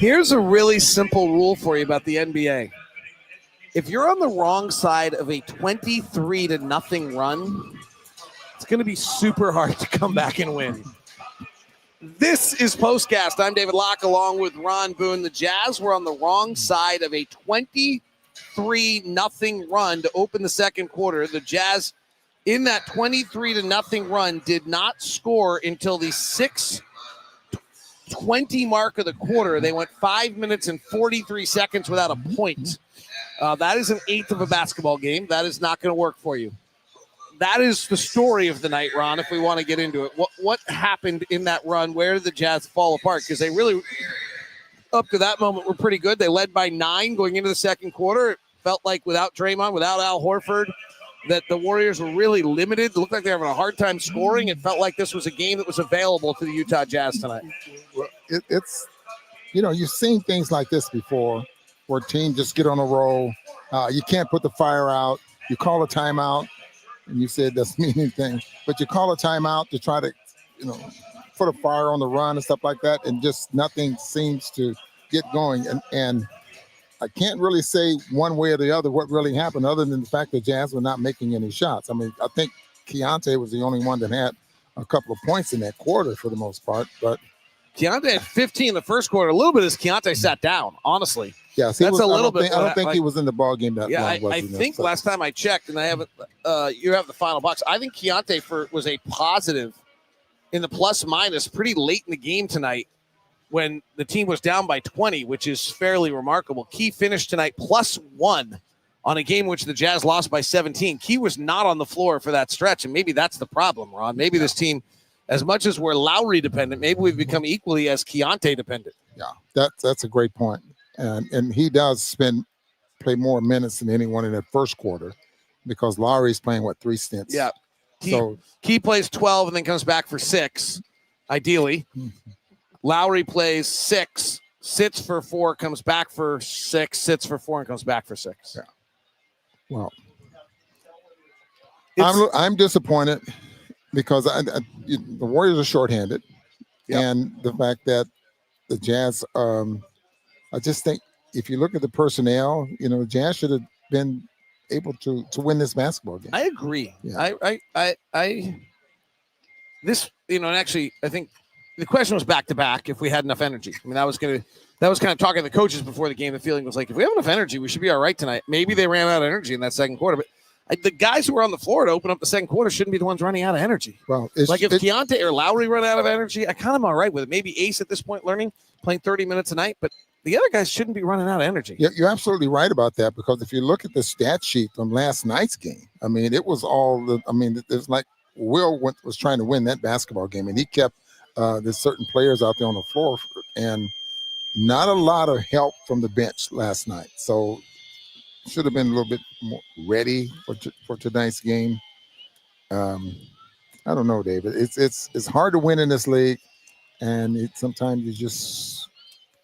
Here's a really simple rule for you about the NBA. If you're on the wrong side of a 23-0 run, it's going to be super hard to come back and win. This is POSTCAST. I'm David Locke along with Ron Boone. The Jazz were on the wrong side of a 23-0 run to open the second quarter. The Jazz, in that 23-0 run, did not score until the 6:20 mark of the quarter. They went 5 minutes and 43 seconds without a point. That is an eighth of a basketball game. That is not going to work for you. That is the story of the night, Ron, if we want to get into it. What happened in that run? Where did the Jazz fall apart? Because they really, up to that moment, were pretty good. They led by 9 going into the second quarter. It felt like without Draymond, without Al Horford, that the Warriors were really limited. It looked like they were having a hard time scoring. It felt like this was a game that was available to the Utah Jazz tonight. Well, it's, you've seen things like this before where teams just get on a roll. You can't put the fire out. You call a timeout, and you said it doesn't mean anything, but you call a timeout to try to, put a fire on the run and stuff like that, and just nothing seems to get going. And I can't really say one way or the other what really happened, other than the fact that Jazz were not making any shots. I mean, I think Keyonte was the only one that had a couple of points in that quarter for the most part, but Keyonte had 15 in the first quarter. A little bit as Keyonte sat down, honestly. Yes, that's a little bit. I don't think he was in the ball game that long. I think last time I checked, and I haven't. You have the final box. I think Keyonte was a positive in the plus minus pretty late in the game tonight when the team was down by 20, which is fairly remarkable. Key finished tonight +1 on a game which the Jazz lost by 17. Key was not on the floor for that stretch, and maybe that's the problem, Ron. Maybe this team, as much as we're Lauri dependent, maybe we've become equally as Keyonte dependent. Yeah, that's a great point. And he does play more minutes than anyone in that first quarter because Lauri's playing, 3 stints? Yeah. Key plays 12 and then comes back for 6, ideally. Lauri plays 6, sits for 4, comes back for 6, sits for 4, and comes back for 6. Yeah. Well, I'm disappointed because the Warriors are shorthanded. Yep. And the fact that the Jazz I just think if you look at the personnel, Jazz should have been able to win this basketball game. I agree. Yeah. And actually, I think the question was back to back if we had enough energy. I mean, that was kind of talking to the coaches before the game. The feeling was like, if we have enough energy, we should be all right tonight. Maybe they ran out of energy in that second quarter, but the guys who were on the floor to open up the second quarter shouldn't be the ones running out of energy. Well, if Keyonte or Lauri run out of energy, I kind of am all right with it. Maybe Ace at this point playing 30 minutes a night, but the other guys shouldn't be running out of energy. Yeah, you're absolutely right about that because if you look at the stat sheet from last night's game, I mean, it was it's like Will was trying to win that basketball game, and he kept there's certain players out there on the floor, and not a lot of help from the bench last night. So should have been a little bit more ready for tonight's game. I don't know, David. It's hard to win in this league, and sometimes you just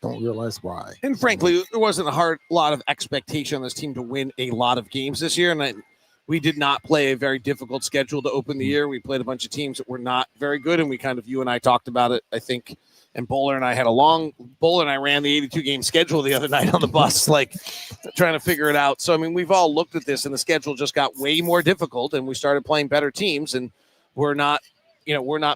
don't realize why. And frankly, there wasn't a lot of expectation on this team to win a lot of games this year, and we did not play a very difficult schedule to open the year. We played a bunch of teams that were not very good, and you and I talked about it, I think, and Bowler and I ran the 82-game schedule the other night on the bus, trying to figure it out. So, I mean, we've all looked at this, and the schedule just got way more difficult, and we started playing better teams, and we're not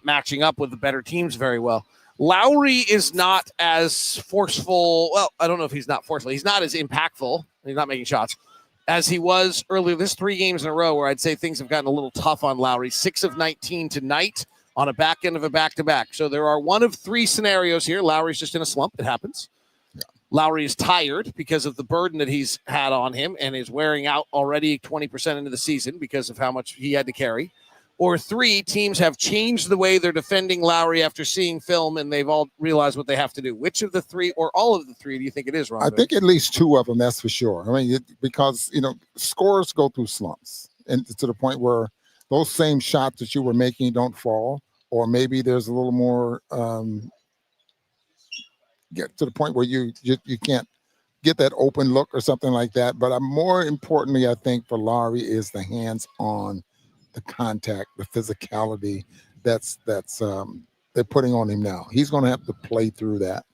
matching up with the better teams very well. Lauri is not as forceful. Well, I don't know if he's not forceful. He's not as impactful. He's not making shots as he was earlier. This 3 games in a row where I'd say things have gotten a little tough on Lauri. 6 of 19 tonight on a back end of a back-to-back. So there are 1 of 3 scenarios here. Lauri's just in a slump. It happens. Yeah. Lauri is tired because of the burden that he's had on him and is wearing out already 20% into the season because of how much he had to carry. Or 3, teams have changed the way they're defending Lauri after seeing film, and they've all realized what they have to do. Which of the 3 or all of the 3 do you think it is, Ron? I think at least 2 of them, that's for sure. I mean, because, scorers go through slumps, and to the point where those same shots that you were making don't fall, or maybe there's a little more get to the point where you can't get that open look or something like that. But more importantly, I think for Lauri is the hands-on, the contact, the physicality that's they're putting on him now. He's going to have to play through that.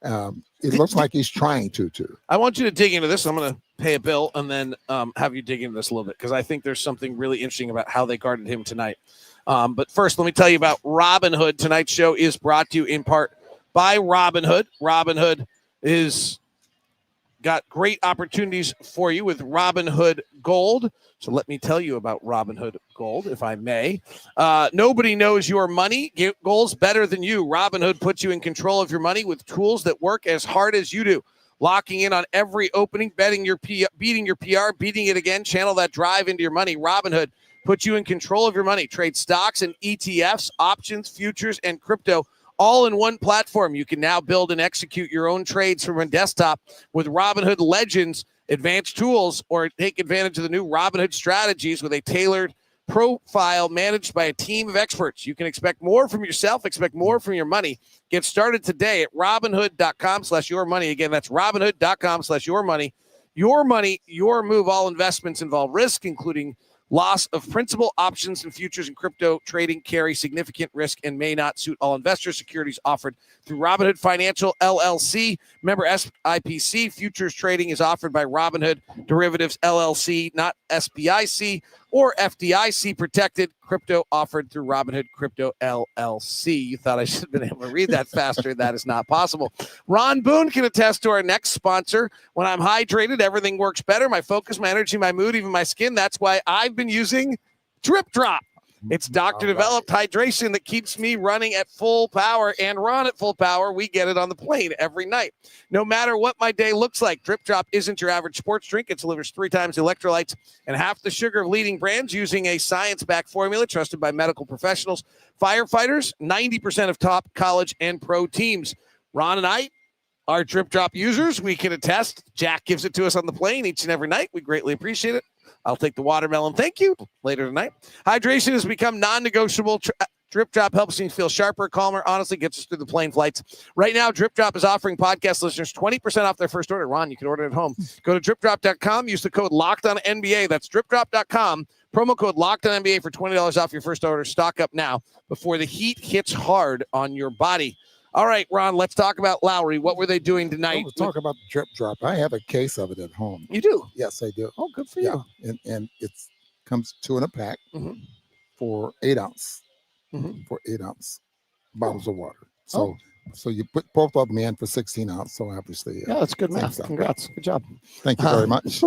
It looks like he's trying to too. I want you to dig into this. I'm going to pay a bill and then have you dig into this a little bit because I think there's something really interesting about how they guarded him tonight. But first, let me tell you about Robinhood. Tonight's show is brought to you in part by Robinhood. Robinhood is got great opportunities for you with Robinhood Gold. So let me tell you about Robinhood Gold, if I may. Nobody knows your money goals better than you. Robinhood puts you in control of your money with tools that work as hard as you do. Locking in on every opening, beating your PR, beating it again, channel that drive into your money. Robinhood puts you in control of your money. Trade stocks and ETFs, options, futures, and crypto all in one platform. You can now build and execute your own trades from a desktop with Robinhood Legends, advanced tools, or take advantage of the new Robinhood strategies with a tailored profile managed by a team of experts. You can expect more from yourself, expect more from your money. Get started today at robinhood.com/yourmoney. Again, that's robinhood.com/yourmoney. Your money, your move. All investments involve risk, including loss of principal. Options and futures and crypto trading carry significant risk and may not suit all investors. Securities offered through Robinhood Financial LLC. Member SIPC. Futures trading is offered by Robinhood Derivatives LLC, not SBIC or FDIC protected. Crypto offered through Robinhood Crypto LLC. You thought I should have been able to read that faster. That is not possible. Ron Boone can attest to our next sponsor. When I'm hydrated, everything works better. My focus, my energy, my mood, even my skin. That's why I've been using Drip Drop. It's doctor-developed hydration that keeps me running at full power. And Ron at full power, we get it on the plane every night. No matter what my day looks like, Drip Drop isn't your average sports drink. It delivers 3 times the electrolytes and half the sugar of leading brands using a science-backed formula trusted by medical professionals, firefighters, 90% of top college and pro teams. Ron and I are Drip Drop users. We can attest. Jack gives it to us on the plane each and every night. We greatly appreciate it. I'll take the watermelon. Thank you. Later tonight. Hydration has become non-negotiable. Drip Drop helps me feel sharper, calmer, honestly gets us through the plane flights. Right now, Drip Drop is offering podcast listeners 20% off their first order. Ron, you can order it at home. Go to dripdrop.com. Use the code LOCKEDONNBA. That's dripdrop.com. Promo code LOCKEDONNBA for $20 off your first order. Stock up now before the heat hits hard on your body. All right, Ron, let's talk about Lauri. What were they doing tonight? Let's talk about the Drip Drop. I have a case of it at home. You do? Yes, I do. Oh, good for you. And it comes 2 in a pack for 8 ounce. For 8 ounce bottles of water. So you put both of them in for 16 ounce. So obviously, yeah, that's good math. Congrats, good job. Thank you very much.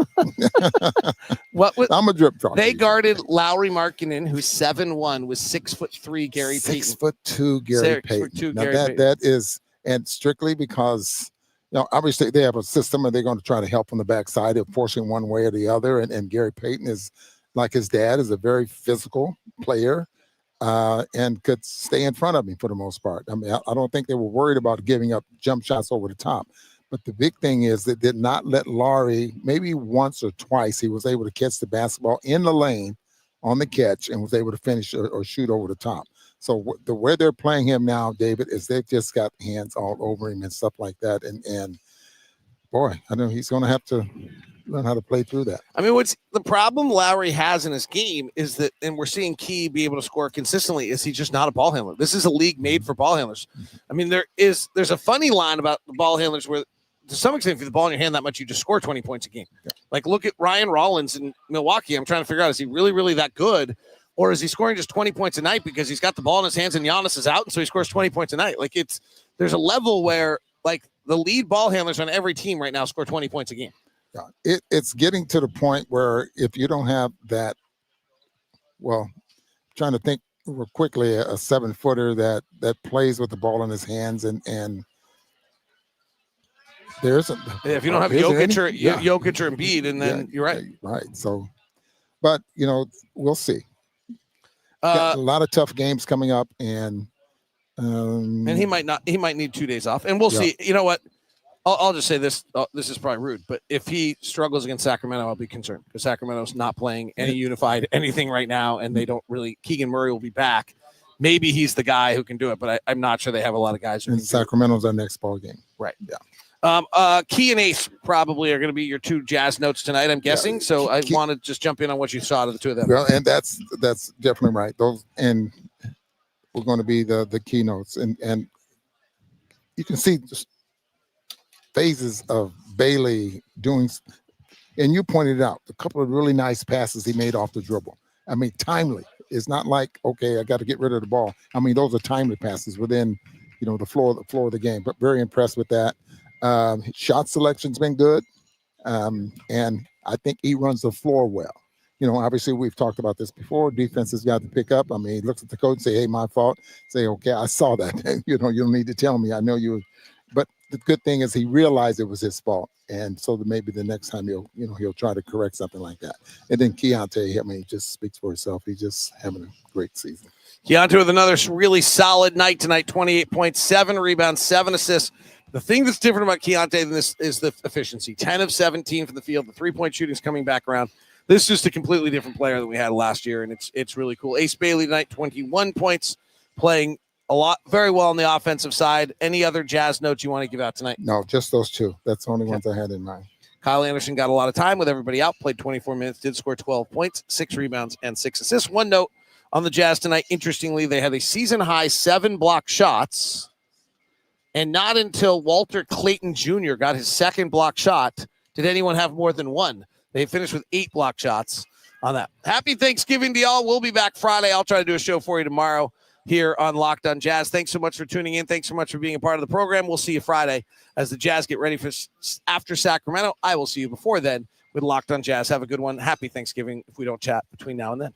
I'm a Drip Drop. They guarded Lauri Markkanen, who's 7'1", with 6'3" Gary Payton. 6'2" Gary Payton. Now that is, and strictly because obviously they have a system and they're going to try to help on the backside. They're forcing one way or the other, and Gary Payton is like his dad, is a very physical player. And could stay in front of me for the most part. I mean, I don't think they were worried about giving up jump shots over the top. But the big thing is they did not let Lauri, maybe once or twice, he was able to catch the basketball in the lane on the catch and was able to finish or shoot over the top. So the way they're playing him now, David, is they've just got hands all over him and stuff like that. And boy, I know he's going to have to learn how to play through that. I mean, what's the problem Lauri has in his game is that, and we're seeing Key be able to score consistently, is he's just not a ball handler. This is a league made for ball handlers. I mean, there's a funny line about the ball handlers where, to some extent, if you have the ball in your hand that much, you just score 20 points a game. Yeah. Like, look at Ryan Rollins in Milwaukee. I'm trying to figure out, is he really, really that good? Or is he scoring just 20 points a night because he's got the ball in his hands and Giannis is out, and so he scores 20 points a night? Like, there's a level where, like, the lead ball handlers on every team right now score 20 points a game. Yeah, it's getting to the point where if you don't have that, well, trying to think real quickly, a 7-footer that plays with the ball in his hands and there's if you don't have Jokic or Embiid, and then you're right. Right. So, but we'll see. Got a lot of tough games coming up, and he might need 2 days off, and we'll see. You know what? I'll just say this. This is probably rude, but if he struggles against Sacramento, I'll be concerned because Sacramento's not playing any unified anything right now, and they don't really. Keegan Murray will be back. Maybe he's the guy who can do it, but I'm not sure they have a lot of guys. And Sacramento's our next ball game. Right. Yeah. Key and Ace probably are going to be your 2 Jazz notes tonight, I'm guessing. Yeah. So I want to just jump in on what you saw to the 2 of them. Well, and that's definitely right. Those, and we're going to be the keynotes, and you can see just phases of Bailey doing, and you pointed out a couple of really nice passes he made off the dribble. I mean, timely. It's not like, okay, I got to get rid of the ball. I mean, those are timely passes within, the floor of the game. But very impressed with that. Shot selection's been good, and I think he runs the floor well. Obviously we've talked about this before. Defense has got to pick up. I mean, he looks at the coach and say, "Hey, my fault." Say, "Okay, I saw that." You don't need to tell me. I know you. But the good thing is he realized it was his fault, and so that maybe the next time he'll try to correct something like that. And then Keyonte, I mean, he just speaks for himself. He's just having a great season. Keyonte with another really solid night tonight. 28 points, 7 rebounds, 7 assists. The thing that's different about Keyonte than this is the efficiency. 10 of 17 from the field. The 3-point shooting is coming back around. This is just a completely different player than we had last year, and it's really cool. Ace Bailey tonight, 21 points, playing very well on the offensive side. Any other Jazz notes you want to give out tonight? No, just those two. That's the only ones I had in mind. Kyle Anderson got a lot of time with everybody out, played 24 minutes, did score 12 points, 6 rebounds, and 6 assists. One note on the Jazz tonight, interestingly, they had a season-high 7 block shots, and not until Walter Clayton Jr. got his second block shot did anyone have more than one. They finished with 8 block shots on that. Happy Thanksgiving to y'all. We'll be back Friday. I'll try to do a show for you tomorrow here on Locked on Jazz. Thanks so much for tuning in. Thanks so much for being a part of the program. We'll see you Friday as the Jazz get ready for after Sacramento. I will see you before then with Locked on Jazz. Have a good one. Happy Thanksgiving if we don't chat between now and then.